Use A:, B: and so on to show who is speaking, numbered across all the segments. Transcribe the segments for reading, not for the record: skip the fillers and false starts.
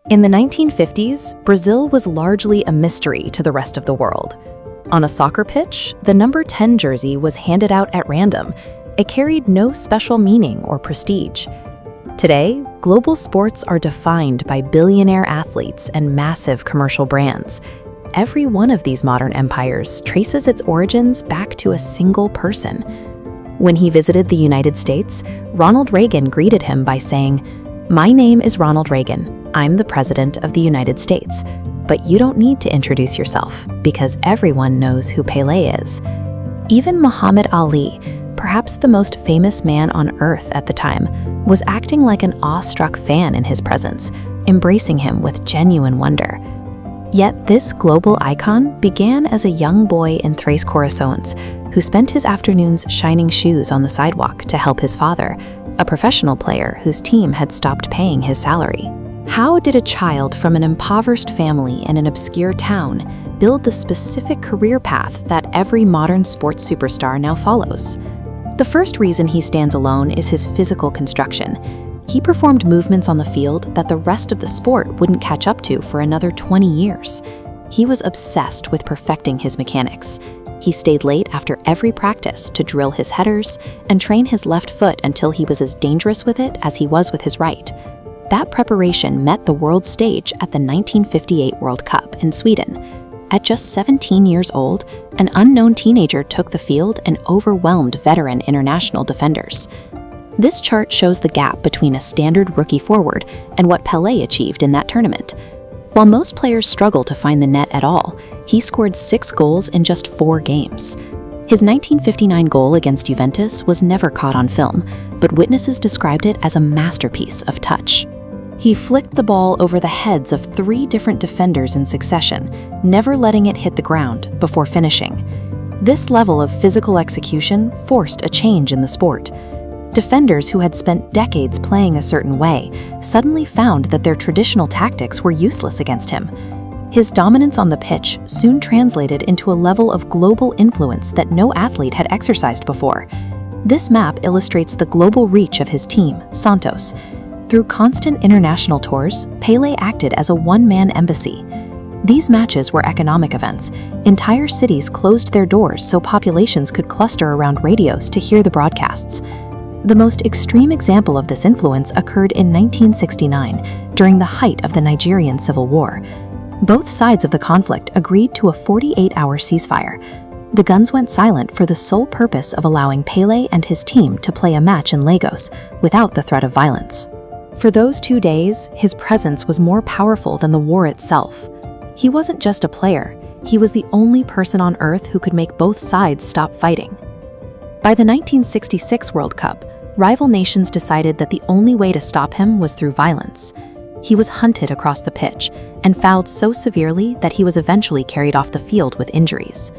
A: In the 1950s, Brazil was largely a mystery to the rest of the world. On a soccer pitch, the number 10 jersey was handed out at random. It carried no special meaning or prestige. Today, global sports are defined by billionaire athletes and massive commercial brands. Every one of these modern empires traces its origins back to a single person. When he visited the United States, Ronald Reagan greeted him by saying, "My name is Ronald Reagan. I'm the President of the United States. But you don't need to introduce yourself, because everyone knows who Pelé is." Even Muhammad Ali, perhaps the most famous man on earth at the time, was acting like an awestruck fan in his presence, embracing him with genuine wonder. Yet this global icon began as a young boy in Tres Corazones, who spent his afternoons shining shoes on the sidewalk to help his father, a professional player whose team had stopped paying his salary. How did a child from an impoverished family in an obscure town build the specific career path that every modern sports superstar now follows? The first reason he stands alone is his physical construction. He performed movements on the field that the rest of the sport wouldn't catch up to for another 20 years. He was obsessed with perfecting his mechanics. He stayed late after every practice to drill his headers and train his left foot until he was as dangerous with it as he was with his right. That preparation met the world stage at the 1958 World Cup in Sweden. At just 17 years old, an unknown teenager took the field and overwhelmed veteran international defenders. This chart shows the gap between a standard rookie forward and what Pelé achieved in that tournament. While most players struggle to find the net at all, he scored 6 goals in just 4 games. His 1959 goal against Juventus was never caught on film, but witnesses described it as a masterpiece of touch. He flicked the ball over the heads of 3 different defenders in succession, never letting it hit the ground before finishing. This level of physical execution forced a change in the sport. Defenders who had spent decades playing a certain way suddenly found that their traditional tactics were useless against him. His dominance on the pitch soon translated into a level of global influence that no athlete had exercised before. This map illustrates the global reach of his team, Santos. Through constant international tours, Pelé acted as a one-man embassy. These matches were economic events. Entire cities closed their doors so populations could cluster around radios to hear the broadcasts. The most extreme example of this influence occurred in 1969, during the height of the Nigerian Civil War. Both sides of the conflict agreed to a 48-hour ceasefire. The guns went silent for the sole purpose of allowing Pelé and his team to play a match in Lagos without the threat of violence. For those 2 days, his presence was more powerful than the war itself. He wasn't just a player, he was the only person on Earth who could make both sides stop fighting. By the 1966 World Cup, rival nations decided that the only way to stop him was through violence. He was hunted across the pitch and fouled so severely that he was eventually carried off the field with injuries.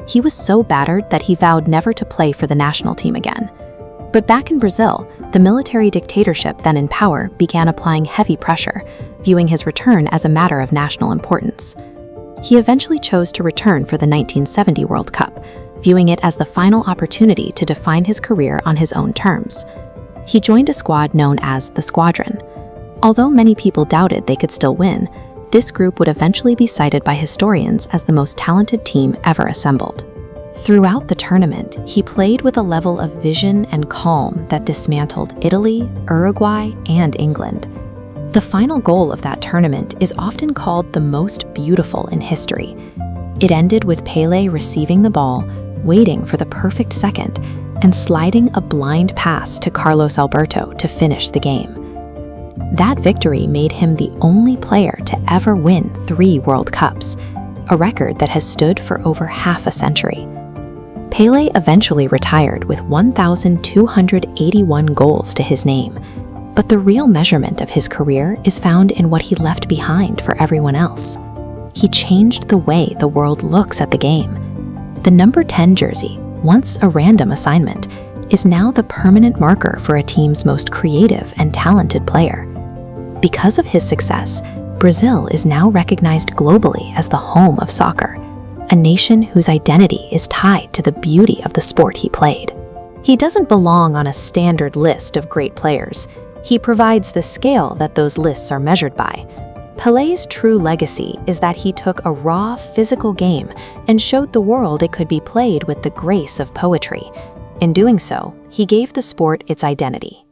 A: He was so battered that he vowed never to play for the national team again. But back in Brazil, the military dictatorship then in power began applying heavy pressure, viewing his return as a matter of national importance. He eventually chose to return for the 1970 World Cup, viewing it as the final opportunity to define his career on his own terms. He joined a squad known as the Squadron. Although many people doubted they could still win, this group would eventually be cited by historians as the most talented team ever assembled. Throughout the tournament, he played with a level of vision and calm that dismantled Italy, Uruguay, and England. The final goal of that tournament is often called the most beautiful in history. It ended with Pelé receiving the ball, waiting for the perfect second, and sliding a blind pass to Carlos Alberto to finish the game. That victory made him the only player to ever win 3 World Cups, a record that has stood for over half a century. Pelé eventually retired with 1,281 goals to his name, but the real measurement of his career is found in what he left behind for everyone else. He changed the way the world looks at the game. The number 10 jersey, once a random assignment, is now the permanent marker for a team's most creative and talented player. Because of his success, Brazil is now recognized globally as the home of soccer, a nation whose identity is tied to the beauty of the sport he played. He doesn't belong on a standard list of great players. He provides the scale that those lists are measured by. Pelé's true legacy is that he took a raw, physical game and showed the world it could be played with the grace of poetry. In doing so, he gave the sport its identity.